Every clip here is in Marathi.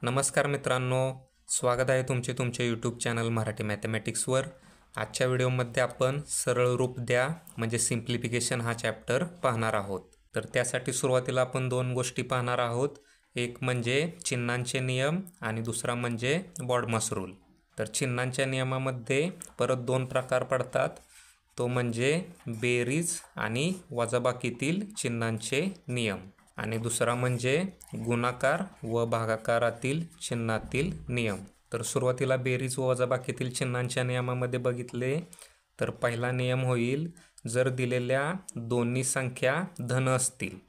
नमस्कार मित्रांनो, स्वागत आहे तुमच्या यूट्यूब चॅनल मराठी मॅथमॅटिक्सवर। आजच्या व्हिडिओमध्ये आपण सरळ रूप द्या म्हणजे सिम्प्लिफिकेशन हा चॅप्टर पाहणार आहोत। तर त्यासाठी सुरुवातीला आपण दोन गोष्टी पाहणार आहोत, एक म्हणजे चिन्हांचे नियम आणि दुसरा म्हणजे बॉडमास रूल। तर चिन्हांच्या नियमामध्ये परत दोन प्रकार पडतात, तो म्हणजे बेरीज आणि वजाबाकीतील चिन्हांचे नियम आणि दुसरा म्हणजे गुणाकार व भागाकारातील चिन्हातील नियम। तर सुरुवातीला बेरीज व वजाबाकीतील चिन्हांच्या नियमामध्ये बघितले तर पहिला नियम होईल, जर दिलेल्या दोन्ही संख्या धन असतील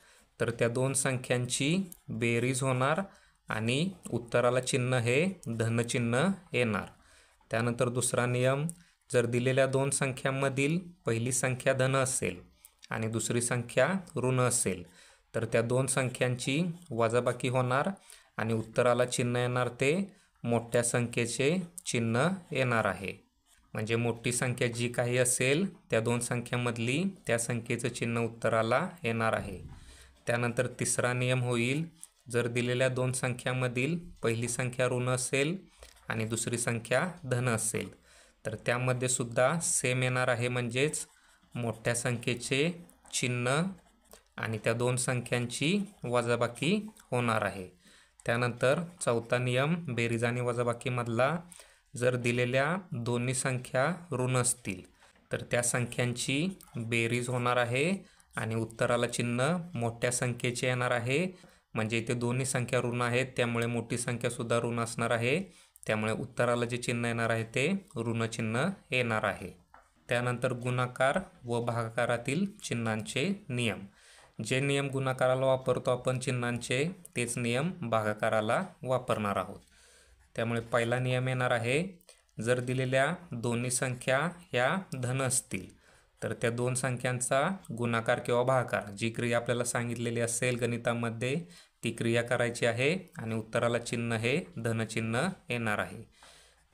तर त्या दोन संख्यांची बेरीज होणार आणि उत्तराला चिन्ह हे धन चिन्ह येणार। त्यानंतर दुसरा नियम, जर दिलेल्या दोन संख्यांमधील पहिली संख्या धन असेल आणि दुसरी संख्या ऋण असेल तर त्या दोन संख्यांची वजाबाकी होणार आणि उत्तराला चिन्ह येणार ते मोठ्या संख्येचे चिन्ह येणार आहे। म्हणजे मोठी संख्या जी काही असेल त्या दोन संख्यांमधली त्या संख्येचं चिन्ह उत्तराला येणार आहे। त्यानंतर तिसरा नियम होईल, जर दिलेल्या दोन संख्यांमधील पहिली संख्या ऋण असेल आणि दुसरी संख्या धन असेल तर त्यामध्ये सुद्धा सेम येणार आहे, म्हणजेच मोठ्या संख्येचे चिन्ह आणि त्या दोन संख्यांची वजाबाकी होणार आहे। त्यानंतर चौथा नियम बेरीज आणि वजाबाकीमधला, जर दिलेल्या दोन्ही संख्या ऋण असतील तर त्या संख्यांची बेरीज होणार आहे आणि उत्तराला चिन्ह मोठ्या संख्येचे येणार आहे। म्हणजे इथे दोन्ही संख्या ऋण आहेत त्यामुळे मोठी संख्या सुद्धा ऋण असणार आहे, त्यामुळे उत्तराला जे चिन्ह येणार आहे ते ऋण चिन्ह येणार आहे। त्यानंतर गुणाकार व भागाकारातील चिन्हांचे नियम, जे नियम गुणाकाराला वापरतो आपण चिन्हांचे तेच नियम भागाकाराला वापरणार आहोत। त्यामुळे पहिला नियम येणार आहे, जर दिलेल्या दोन्ही संख्या ह्या धन असतील तर त्या दोन संख्यांचा गुणाकार किंवा भागाकार, जी क्रिया आपल्याला सांगितलेली असेल गणितामध्ये ती क्रिया करायची आहे आणि उत्तराला चिन्ह हे धन चिन्ह येणार आहे।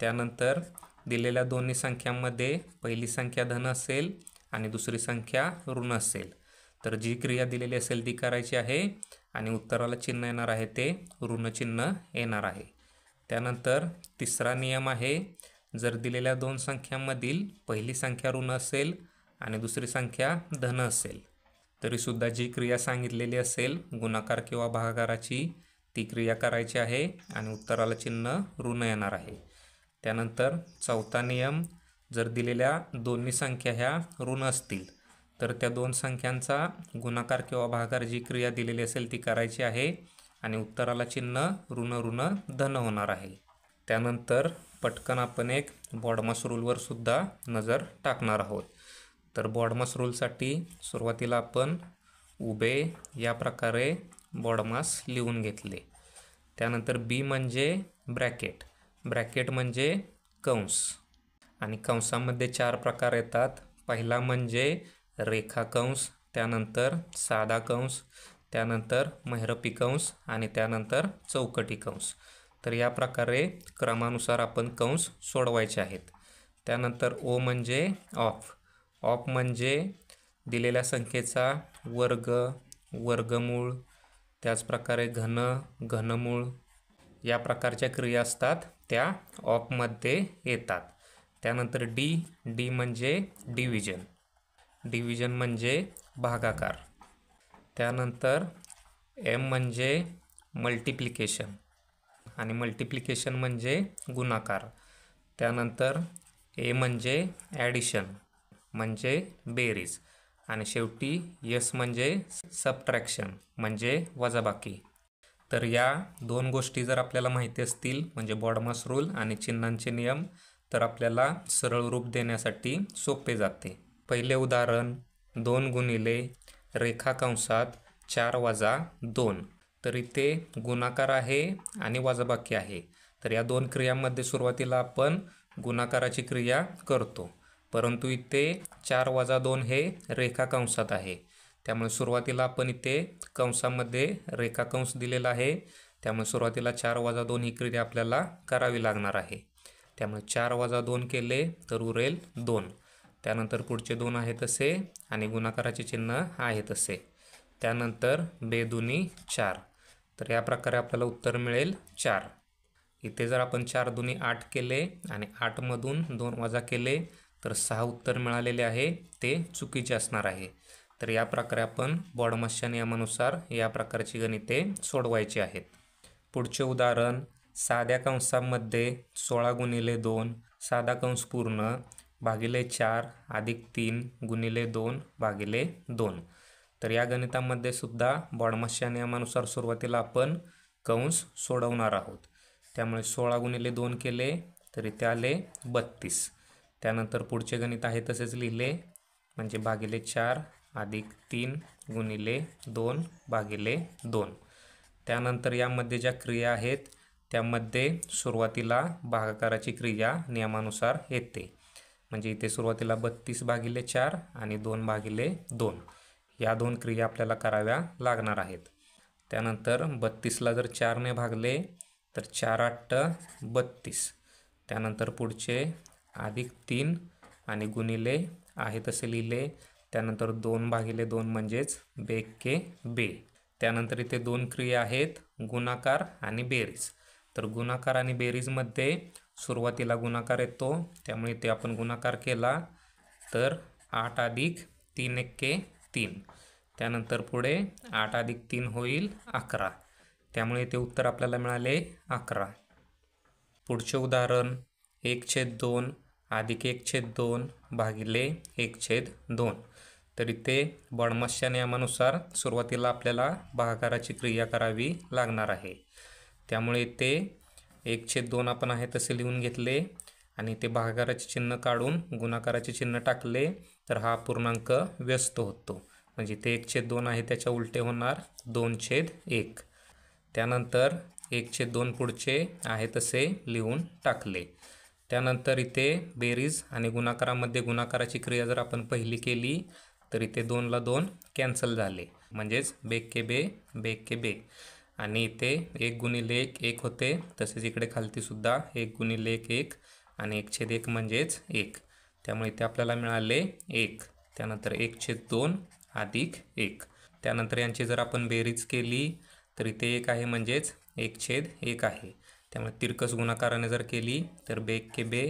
त्यानंतर दिलेल्या दोन्ही संख्यांमध्ये पहिली संख्या धन असेल आणि दुसरी संख्या ऋण असेल तर जी क्रिया दिलेली असेल ती करायची आहे आणि उत्तराला चिन्ह येणार आहे ते ऋण चिन्ह येणार आहे। त्यानंतर तिसरा नियम आहे, जर दिलेल्या दोन संख्यांमधील पहिली संख्या ऋण असेल आणि दुसरी संख्या धन असेल तरीसुद्धा जी क्रिया सांगितलेली असेल गुणाकार किंवा भागाकाराची ती क्रिया करायची आहे आणि उत्तराला चिन्ह ऋण येणार आहे। त्यानंतर चौथा नियम, जर दिलेल्या दोन्ही संख्या ह्या ऋण असतील तर त्या दोन संख्यांचा गुणाकार किंवा भागाकार जी क्रिया दिलेली असेल ती करायची आहे आणि उत्तराला चिन्ह ऋण ऋण धन होणार आहे। त्यानंतर पटकन आपण एक बॉडमास रूलवर सुद्धा नजर टाकणार आहोत। तर बॉडमास रूलसाठी सुरुवातीला आपण उभे या प्रकारे बॉडमास लिहून घेतले। त्यानंतर बी म्हणजे ब्रॅकेट, ब्रॅकेट म्हणजे कंस आणि कंसामध्ये चार प्रकार येतात। पहिला म्हणजे रेखा कंस, त्यानंतर साधा कंस, त्यानंतर महिरपी कंस आणि त्यानंतर चौकटी कंस। तर या प्रकारे क्रमानुसार आपण कंस सोडवायचे आहेत। त्यानंतर ओ म्हणजे ऑफ, ऑफ म्हणजे दिलेल्या संख्येचा वर्ग, वर्गमूळ, त्याचप्रकारे घन, घनमूळ या प्रकारच्या क्रिया असतात त्या ऑफमध्ये येतात। त्यानंतर डी, डी म्हणजे डिव्हिजन, डिव्हिजन म्हणजे भागाकार। त्यानंतर एम म्हणजे मल्टिप्लिकेशन आणि मल्टिप्लिकेशन म्हणजे गुणाकार। त्यानंतर ए म्हणजे ॲडिशन म्हणजे बेरीज आणि शेवटी एस म्हणजे सबट्रॅक्शन म्हणजे वजाबाकी। तर या दोन गोष्टी जर आपल्याला माहिती असतील म्हणजे बॉडमास रूल आणि चिन्हांचे नियम, तर आपल्याला सरळ रूप देण्यासाठी सोपे जाते। पहिले उदाहरण, 2 गुणिले रेखा कंसात 4 वजा 2, तर इथे गुणाकार आहे आणि वजाबाकी आहे। तर या दोन क्रियांमध्ये सुरुवातीला आपण गुणाकाराची क्रिया करतो, परंतु इथे 4 वजा 2 हे रेखा कंसात आहे, त्यामुळे सुरुवातीला आपण इथे कंसामध्ये रेखा कंस दिलेला आहे, त्यामुळे सुरुवातीला 4 वजा 2 ही क्रिया आपल्याला करावी लागणार आहे। त्यामुळे 4 वजा 2 केले तर उरेल 2, त्यानंतर पुढचे 2 आहे तसे आणि गुणाकाराचे चिन्ह आहे तसे, त्यानंतर बेदुनी 4। तर या प्रकारे आपल्याला उत्तर मिळेल 4। इथे जर आपण 4 दुनी 8 केले आणि 8 मधून 2 वजा केले तर 6 उत्तर मिळालेले आहे ते चुकीचे असणार आहे. तर या प्रकारे आपण बॉडमासच्या नियमानुसार या प्रकारची गणिते सोडवायची आहेत. पुढचे उदाहरण, साध्या कंसामध्ये 16 गुणिले 2 साधा कंस पूर्ण भागिले 4 अधिक 3 गुणिले 2 भागिले 2. तर या गणितामध्ये सुद्धा बॉडमासच्या नियमानुसार सुरुवातीला आपण कंस सोडवणार आहोत. त्यामुळे 16 गुणिले 2 केले तर इथे आले 32. त्यानंतर पुढचे गणित आहे तसेच लिहिले, म्हणजे भागिले 4 अधिक 3 गुणिले 2 भागिले 2. त्यानंतर यामध्ये ज्या क्रिया आहेत त्यामध्ये सुरुवातीला भागाकाराची क्रिया नियमानुसार येते. म्हणजे इथे सुरुवातीला 32 भागिले 4 आणि 2 भागिले 2 या 2 क्रिया आपल्याला कराव्या लागणार आहेत. त्यानंतर 32ला जर 4ने भागले तर 4 8 32. त्यानंतर पुढचे अधिक 3 आणि गुणिले आहे तसे लिहिले. त्यानंतर 2 भागिले 2 म्हणजेच बेके बे. त्यानंतर इथे 2 क्रिया आहेत, गुणाकार आणि बेरीज. तर गुणाकार आणि बेरीजमध्ये सुरुवातीला गुणाकार येतो, त्यामुळे इथे आपण गुणाकार केला तर 8 अधिक 3 एक्के 3. त्यानंतर पुढे 8 अधिक 3 होईल 11. त्यामुळे इथे उत्तर आपल्याला मिळाले 11. पुढचे उदाहरण, 1/2 अधिक 1/2 भागिले 1/2. तर इथे बॉडमासच्या नियमानुसार सुरुवातीला आपल्याला भागाकाराची क्रिया करावी लागणार आहे. त्यामुळे इथे 1/2 आपण आहे तसे लिहून घेतले आणि इथे भागाकाराचे चिन्ह काढून गुणाकाराचे चिन्ह टाकले तर हा पूर्णांक व्यस्त होतो. म्हणजे इथे 1/2 आहे त्याच्या उलटे होणार 2/1. त्यानंतर 1/2 पुढचे आहे तसे लिहून टाकले. त्यानंतर इथे बेरीज आणि गुणाकारामध्ये गुणाकाराची क्रिया जर आपण पहिली केली तर इथे 2ला 2 कॅन्सल झाले, म्हणजेच बेके बे बेके बे. आणि इथे 1 गुणिले 1 1 होते, तसेच इकडे खालती सुद्धा 1 गुणिले 1 1 आणि 1/1 म्हणजेच 1. त्यामुळे इथे आपल्याला मिळाले 1. त्यानंतर 1/2 अधिक 1. त्यानंतर यांची जर आपण बेरीज केली तर इथे 1 आहे म्हणजेच 1/1 आहे. त्यामुळे तिरकस गुणाकाराने जर केली तर बेके बे,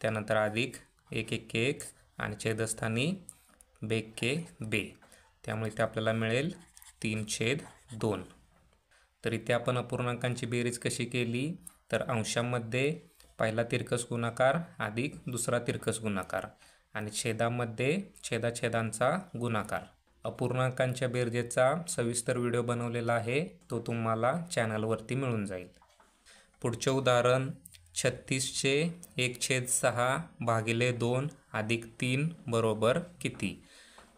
त्यानंतर अधिक 1 1 1 आणि छेदस्थानी बेके बे. त्यामुळे इथे आपल्याला मिळेल 3/2. तर इथे आपण अपूर्णांकांची बेरीज कशी केली तर अंशामध्ये पहिला तिरकस गुणाकार अधिक दुसरा तिरकस गुणाकार आणि छेदामध्ये छेदाछेदांचा गुणाकार. अपूर्णांकांच्या बेरजेचा सविस्तर व्हिडिओ बनवलेला आहे, तो तुम्हाला चॅनलवरती मिळून जाईल. पुढचे उदाहरण, 36चे 1/6 भागिले 2 अधिक 3 बरोबर किती.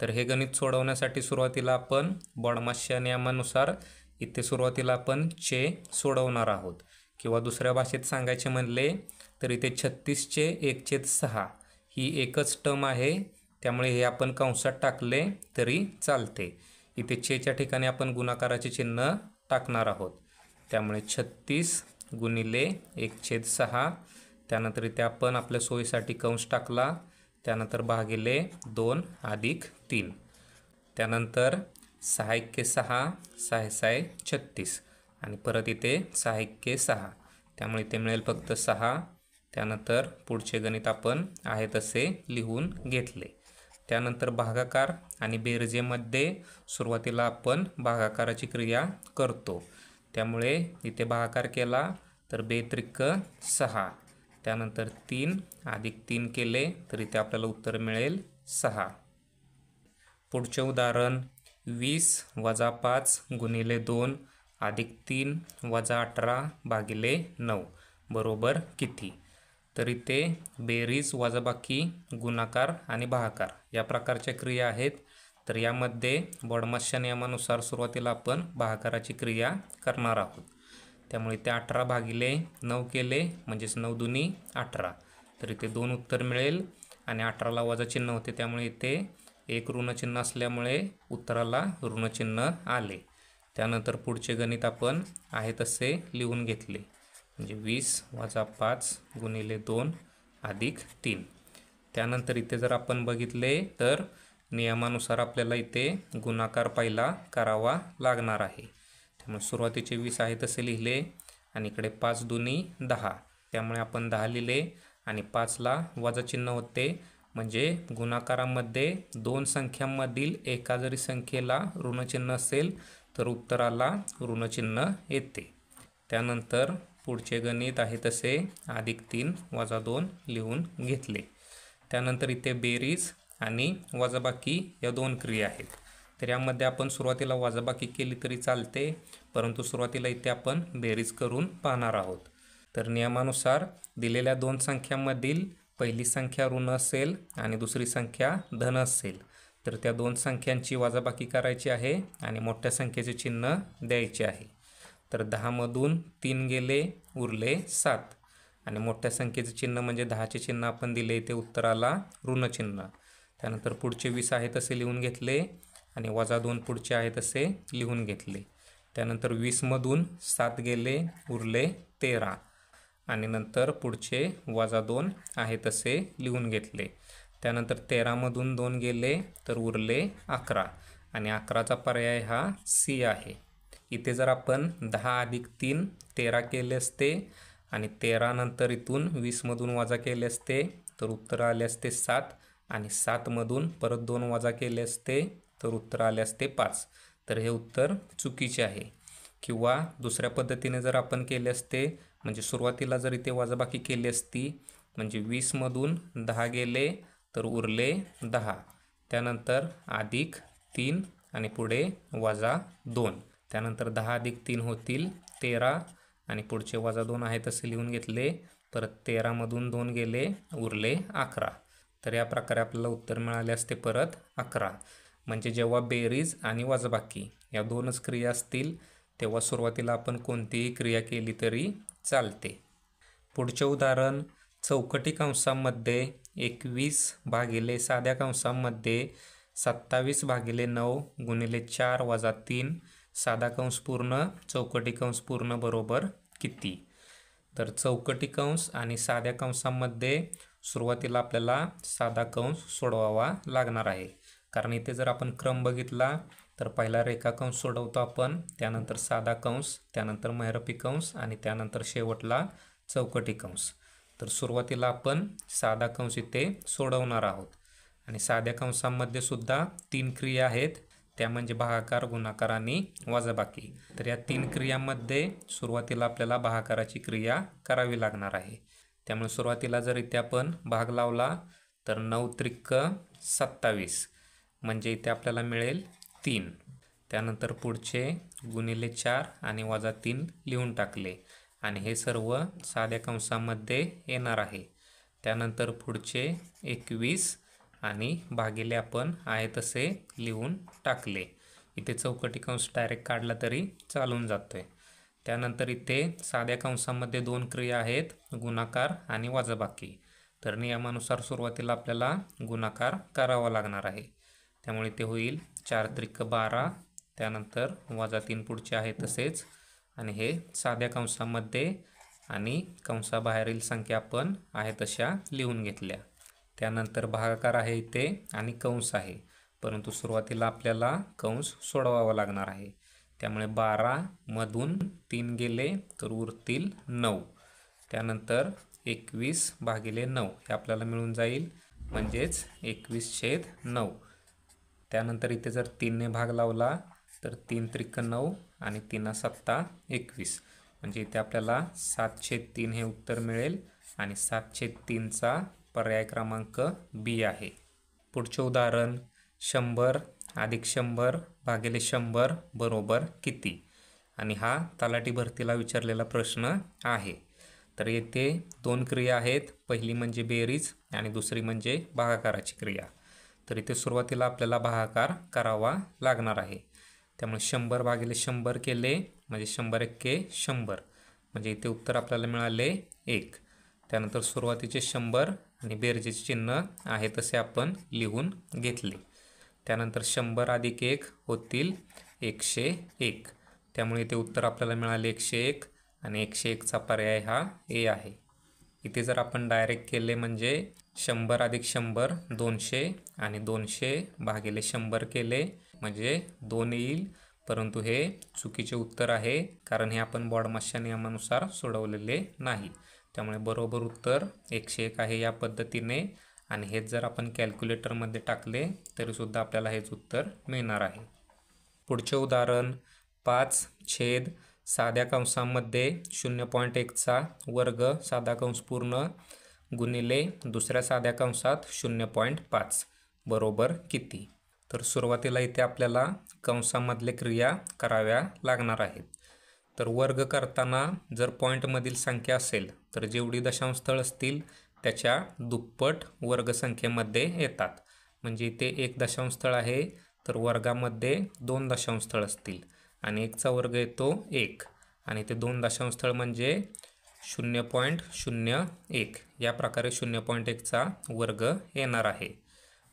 तर हे गणित सोडवण्यासाठी सुरुवातीला आपण बॉडमासच्या नियमानुसार इथे सुरुवातीला आपण चे सोडवणार आहोत, किंवा दुसऱ्या भाषेत सांगायचे म्हणले तर इथे 36चे 1/6 ही एकच टर्म आहे, त्यामुळे हे आपण कंसात टाकले तरी चालते. इथे चेच्या ठिकाणी आपण गुणाकाराचे चिन्ह टाकणार आहोत. त्यामुळे 36 गुणिले 1/6. त्यानंतर इथे आपण आपल्या सोयीसाठी कंस टाकला, त्यानंतर भागिले 2 अधिक 3. त्यानंतर 6 एक्के 6 6 6 36 आणि परत इथे 6 एक्के 6. त्यामुळे इथे मिळेल फक्त 6. त्यानंतर पुढचे गणित आपण आहे तसे लिहून घेतले. त्यानंतर भागाकार आणि बेरजेमध्ये सुरुवातीला आपण भागाकाराची क्रिया करतो. त्यामुळे इथे भागाकार केला तर 2×6. त्यानंतर 3 अधिक 3 केले तर इथे आपल्याला उत्तर मिळेल 6. पुढचे उदाहरण, 20 वजा 5 गुणिले 2 अधिक 3 वजा 18 भागिले 9 बरोबर किती. तर इथे बेरीज वजाबाकी गुणाकार आणि भागाकार या प्रकारच्या क्रिया आहेत. तर यामध्ये बॉडमासच्या नियमानुसार सुरुवातीला आपण भागाकाराची क्रिया करणार आहोत. त्यामुळे इथे 18 भागिले 9 केले म्हणजेच 9 दुनी 18. तर इथे 2 उत्तर मिळेल आणि 18ला वजा चिन्ह होते, त्यामुळे इथे एक ऋणचिन्ह असल्यामुळे उत्तराला ऋणचिन्ह आले. त्यानंतर पुढचे गणित आपण आहे तसे लिहून घेतले, म्हणजे 20 वजा 5 गुणिले 2 अधिक 3. त्यानंतर इथे जर आपण बघितले तर नियमानुसार आपल्याला इथे गुणाकार पहिला करावा लागणार आहे. त्यामुळे सुरुवातीचे 20 आहे तसे लिहिले आणि इकडे 5 दुनी 10, त्यामुळे आपण 10 लिहिले आणि 5ला वजा चिन्ह होते, म्हणजे गुणाकारामध्ये दोन संख्यांमधील एका जरी संख्येला ऋणचिन्ह असेल तर उत्तराला ऋणचिन्ह येते. त्यानंतर पुढचे गणित आहे तसे +3 - 2 लिहून घेतले. त्यानंतर इथे बेरीज आणि वजाबाकी या दोन क्रिया आहेत. तर यामध्ये आपण सुरुवातीला वजाबाकी केली तरी चालते, परंतु सुरुवातीला इथे आपण बेरीज करून पाहणार आहोत. तर नियमानुसार दिलेल्या दोन संख्यांमधील पहिली संख्या ऋण असेल आणि दुसरी संख्या धन असेल तर त्या दोन संख्यांची वजाबाकी करायची आहे आणि मोठ्या संख्येचे चिन्ह द्यायचे आहे. तर 10 मधून 3 गेले, उरले 7 आणि मोठ्या संख्येचे चिन्ह म्हणजे 10चे चिन्ह आपण दिले, ते उत्तराला ऋणचिन्ह. त्यानंतर पुढचे 20 आहे तसे लिहून घेतले आणि -2 पुढचे आहे तसे लिहून घेतले. त्यानंतर 20 मधून 7 गेले, उरले 13 आणि नंतर पुढचे -2 आहे तसे लिहून घेतले. त्यानंतर 13 मधून 2 गेले तर उरले 11 आणि 11चा पर्याय हा सी आहे. इथे जर आपण 10 + 3 13 केले असते आणि 13 नंतर इथून 20 मधून वजा केले असते तर उत्तर आले असते 7 आणि 7 मधून परत 2 वजा केले असते तर उत्तर आले असते 5. तर हे उत्तर चुकीचे आहे. किंवा दुसऱ्या पद्धतीने जर आपण केले असते, म्हणजे सुरुवातीला जर इथे वजाबाकी केली असती, म्हणजे 20 मधून 10 गेले तर उरले 10, त्यानंतर +3 आणि पुढे -2, त्यानंतर 10 + 3 होतील 13 आणि पुढचे -2 आहे तसे लिहून घेतले. परत 13 मधून 2 गेले, उरले 11. तर या प्रकारे आपल्याला उत्तर मिळाले असते परत 11. म्हणजे जेव्हा बेरीज आणि वजाबाकी या दोनच क्रिया असतील तेव्हा सुरुवातीला आपण कोणतीही क्रिया केली तरी चालते. पुढचे उदाहरण चौकटी कंसामध्ये 21 भागिले साध्या कंसामध्ये 27 भागिले 9 गुणिले 4 - 3 साधा कंस पूर्ण चौकटी कंस पूर्ण बरोबर किती? तर चौकटी कंस आणि साध्या कंसामध्ये सुरुवातीला आपल्याला साधा कंस सोडवावा लागणार आहे. कारण इथे जर आपण क्रम बघितला तर पहिला रेखाकंस सोडवतो आपण, त्यानंतर साधा कंस, त्यानंतर महिरपी कंस आणि त्यानंतर शेवटला चौकटी कंस. तर सुरुवातीला आपण साधा कंस इथे सोडवणार आहोत. आणि साध्या कंसामध्ये सुद्धा 3 क्रिया आहेत, त्या म्हणजे भागाकार, गुणाकार आणि वजाबाकी. तर या 3 क्रियांमध्ये सुरुवातीला आपल्याला भागाकाराची क्रिया करावी लागणार आहे. त्यामुळे सुरुवातीला जर इथे आपण भाग लावला तर 9 × 27 म्हणजे इथे आपल्याला मिळेल 3. त्यानंतर पुढचे गुणिले 4 आणि -3 लिहून टाकले आणि हे सर्व साध्या कंसामध्ये येणार आहे. त्यानंतर पुढचे 21 आणि भागिले आपण आहे तसे लिहून टाकले. इथे चौकटी कंस डायरेक्ट काढला तरी चालून जातोय. त्यानंतर इथे साध्या कंसामध्ये 2 क्रिया आहेत, गुणाकार आणि वजाबाकी. तर नियमानुसार सुरुवातीला आपल्याला गुणाकार करावा लागणार आहे. त्यामुळे ते होईल 4 × 12, त्यानंतर -3 पुढचे आहे तसेच आणि हे साध्या कंसामध्ये आणि कंसाबाहेरील संख्या आपण आहे तशा लिहून घेतल्या. त्यानंतर भागाकार आहे इथे आणि कंस आहे, परंतु सुरुवातीला आपल्याला कंस सोडवावा लागणार आहे. त्यामुळे 12 मधून 3 गेले तर उरतील 9, त्यानंतर 21 भागिले 9 हे आपल्याला मिळून जाईल, म्हणजेच 21/9. त्यानंतर इथे जर 3 ने भाग लावला तर 3 × 9 आणि 3 × 7 21, म्हणजे इथे आपल्याला 7/3 हे उत्तर मिळेल आणि 7/3चा पर्याय क्रमांक बी आहे. पुढचे उदाहरण 100 + 100 भागिले 100 बरोबर किती? आणि हा तलाठी भरतीला विचारलेला प्रश्न आहे. तर येथे 2 क्रिया आहेत, पहिली म्हणजे बेरीज आणि दुसरी म्हणजे भागाकाराची क्रिया. तर इथे सुरुवातीला आपल्याला भागाकार करावा लागणार आहे. त्यामुळे 100 भागिले 100 केले म्हणजे 100 × 100, म्हणजे इथे उत्तर आपल्याला मिळाले 1. त्यानंतर सुरुवातीचे 100 आणि बेरजेचे चिन्ह आहे तसे आपण लिहून घेतले. त्यानंतर 100 + 1 होतील 101, त्यामुळे इथे उत्तर आपल्याला मिळाले 101 आणि 101चा पर्याय हा ए आहे. इथे जर आपण डायरेक्ट केले म्हणजे 100 + 100 200 आणि 200 भागिले 100 केले म्हणजे 2 येईल, परंतु हे चुकीचे उत्तर आहे, कारण हे आपण बॉडमासच्या नियमानुसार सोडवलेले नाही. त्यामुळे बरोबर उत्तर 101 आहे या पद्धतीने. आणि हेच जर आपण कॅल्क्युलेटरमध्ये टाकले तरीसुद्धा आपल्याला हेच उत्तर मिळणार आहे. पुढचे उदाहरण 5 साध्या कंसामध्ये 0.1चा वर्ग साधा कंस पूर्ण गुणिले दुसऱ्या साध्या कंसात 0.5 बरोबर किती. तर सुरुवातीला इथे आपल्याला कंसामधले क्रिया कराव्या लागणार आहेत. तर वर्ग करताना जर पॉईंटमधील संख्या असेल तर जेवढी दशांशस्थळ असतील त्याच्या दुप्पट वर्गसंख्येमध्ये येतात. म्हणजे इथे 1 दशांशस्थळ आहे तर वर्गामध्ये 2 दशांशस्थळ असतील आणि 1चा वर्ग येतो 1 आणि ते 2 दशांशस्थळ म्हणजे 0.01. या प्रकारे 0.1चा वर्ग येणार आहे.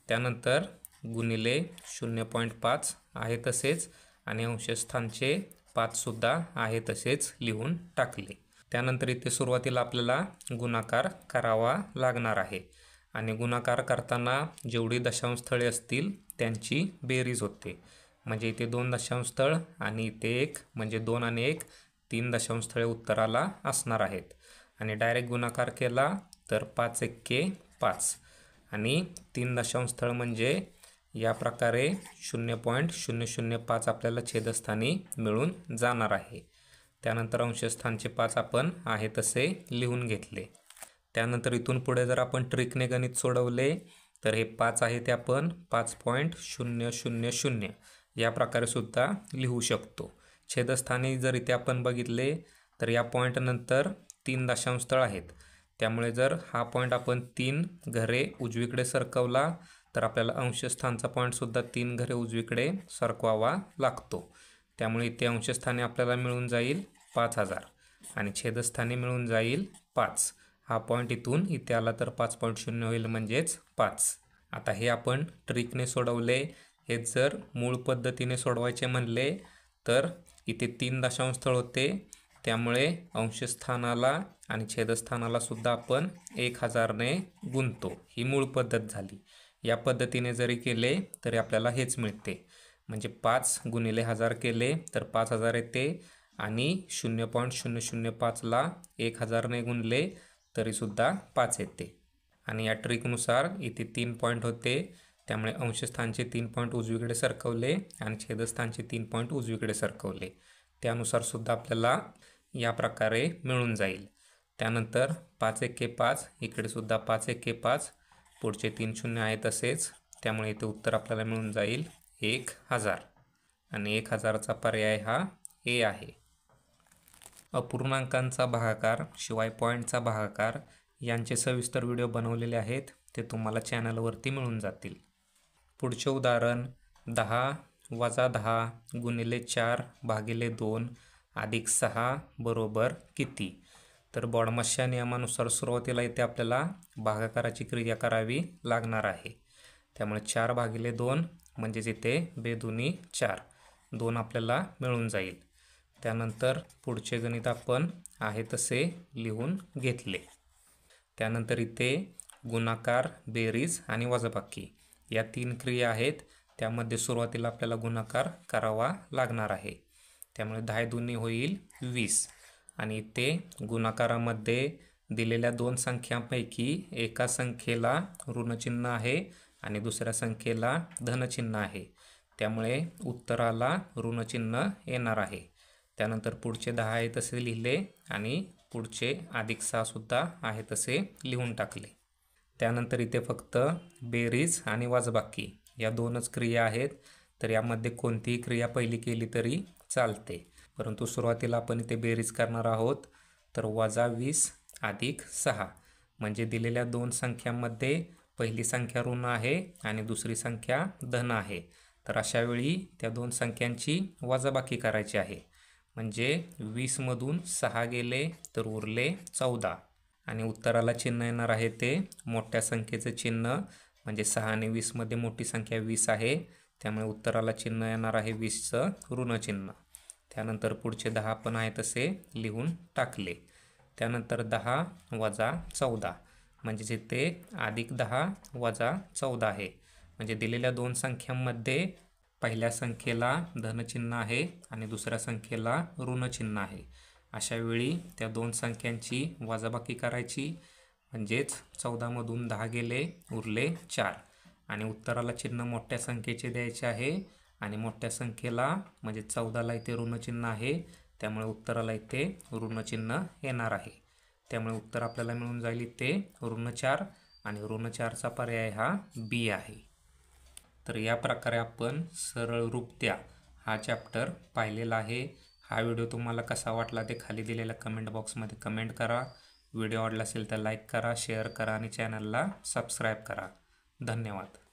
त्यानंतर गुणिले 0.5 आहे तसेच आणि अंशस्थानचे 5सुद्धा आहे तसेच लिहून टाकले. त्यानंतर इथे सुरुवातीला आपल्याला गुणाकार करावा लागणार आहे आणि गुणाकार करताना जेवढी दशांशस्थळे असतील त्यांची बेरीज होते. म्हणजे इथे 2 दशांशस्थळ आणि इथे 1 म्हणजे 2 आणि 1 3 दशांशस्थळे उत्तराला असणार आहेत. आणि डायरेक्ट गुणाकार केला तर 5 एक्के 5 आणि 3 दशांशस्थळ म्हणजे या प्रकारे 0.005 आपल्याला छेदस्थानी मिळून जाणार आहे. त्यानंतर अंशस्थानचे 5 आपण आहे तसे लिहून घेतले. त्यानंतर इथून पुढे जर आपण ट्रिकने गणित सोडवले तर हे 5 आहे ते आपण 5.000 या प्रकारे सुद्धा लिहू शकतो. छेदस्थानी जर इथे आपण बघितले तर या पॉईंटनंतर 3 दशांशस्थळ आहेत. त्यामुळे जर हा पॉईंट आपण 3 घरे उजवीकडे सरकवला तर आपल्याला अंशस्थानचा पॉईंटसुद्धा 3 घरे उजवीकडे सरकवावा लागतो. त्यामुळे इथे अंशस्थानी आपल्याला मिळून जाईल 5000 आणि छेदस्थानी मिळून जाईल 5. हा पॉईंट इथून इथे आला तर 5.0 होईल म्हणजेच 5. आता हे आपण ट्रिकने सोडवले. हे जर मूळ पद्धतीने सोडवायचे म्हणले तर इथे 3 दशांशस्थळ होते, त्यामुळे अंशस्थानाला आणि छेदस्थानाला सुद्धा आपण 1000ने गुणतो. ही मूळ पद्धत झाली. या पद्धतीने जरी केले तरी आपल्याला हेच मिळते. म्हणजे 5 गुणिले 1000 केले तर 5000 येते आणि 0.005ला 1000ने गुणले तरीसुद्धा 5 येते. आणि या ट्रिकनुसार इथे 3 पॉईंट होते, त्यामुळे अंशस्थानचे 3 पॉईंट उजवीकडे सरकवले आणि छेदस्थानचे 3 पॉईंट उजवीकडे सरकवले. त्यानुसार सुद्धा आपल्याला या प्रकारे मिळून जाईल. त्यानंतर 5 एक्के 5 इकडे सुद्धा 5 एक्के 5 पुढचे 3 शून्य आहे तसेच, त्यामुळे इथे उत्तर आपल्याला मिळून जाईल 1000 आणि 1000चा पर्याय हा ए आहे. अपूर्णांकांचा भागाकार शिवाय पॉईंटचा भागाकार यांचे सविस्तर व्हिडिओ बनवलेले आहेत, ते तुम्हाला चॅनलवरती मिळून जातील. पुढचे उदाहरण 10 - 10 गुणिले 4 भागिले 2 अधिक 6 बरोबर किती. तर बॉडमासच्या नियमानुसार सुरुवातीला इथे आपल्याला भागाकाराची क्रिया करावी लागणार आहे. त्यामुळे 4 भागिले 2 म्हणजेच इथे बेदुनी 4, 2 आपल्याला मिळून जाईल. त्यानंतर पुढचे गणित आपण आहे तसे लिहून घेतले. त्यानंतर इथे गुणाकार, बेरीज आणि वजाबाकी या 3 क्रिया आहेत. त्यामध्ये सुरुवातीला आपल्याला गुणाकार करावा लागणार आहे. त्यामुळे 10 दुनी होईल 20 आणि इथे गुणाकारामध्ये दिलेल्या 2 संख्यांपैकी एका संख्येला ऋणचिन्ह आहे आणि दुसऱ्या संख्येला धनचिन्ह आहे. त्यामुळे उत्तराला ऋणचिन्ह येणार आहे. त्यानंतर पुढचे 10 आहे तसे लिहिले आणि पुढचे अधिक 6 सुद्धा आहे तसे लिहून टाकले. त्यानंतर इथे फक्त बेरीज आणि वजाबाकी या 2च क्रिया आहेत. तर यामध्ये कोणतीही क्रिया पहिली केली तरी चालते, परंतु सुरुवातीला आपण इथे बेरीज करणार आहोत. तर -20 अधिक 6 म्हणजे दिलेल्या 2 संख्यांमध्ये पहिली संख्या ऋण आहे आणि दुसरी संख्या धन आहे. तर अशा वेळी त्या 2 संख्यांची वजाबाकी करायची आहे. म्हणजे 20 मधून 6 गेले तर उरले 14 आणि उत्तराला चिन्ह येणार आहे ते मोठ्या संख्येचं चिन्ह. म्हणजे 6 आणि 20 मध्ये मोठी संख्या 20 आहे, त्यामुळे उत्तराला चिन्ह येणार आहे 20चं ऋणचिन्ह. त्यानंतर पुढचे 10 पण आहे तसे लिहून टाकले. त्यानंतर 10 वजा 14 म्हणजेच इथे अधिक 10 वजा 14 आहे. म्हणजे दिलेल्या 2 संख्यांमध्ये पहिल्या संख्येला धनचिन्ह आहे आणि दुसऱ्या संख्येला ऋणचिन्ह आहे. अशा वेळी त्या दोन संख्यांची वजाबाकी करायची. म्हणजेच 14 मधून 10 गेले, उरले 4 आणि उत्तराला चिन्ह मोठ्या संख्येचे द्यायचे आहे आणि मोठ्या संख्येला म्हणजे 14ला इथे ऋणचिन्ह आहे, त्यामुळे उत्तराला इथे ऋणचिन्ह येणार आहे. त्यामुळे उत्तर आपल्याला मिळून जाईल इथे ऋण 4 आणि ऋण 4चा पर्याय हा बी आहे. तर या प्रकारे आपण सरळ रूप द्या हा चॅप्टर पाहिलेला आहे. हा व्हिडिओ तुम्हाला कसा वाटला ते खाली दिलेल्या कमेंट बॉक्समध्ये कमेंट करा. व्हिडिओ आवडला असेल तर लाईक करा, शेअर करा आणि चॅनलला सबस्क्राईब करा. धन्यवाद.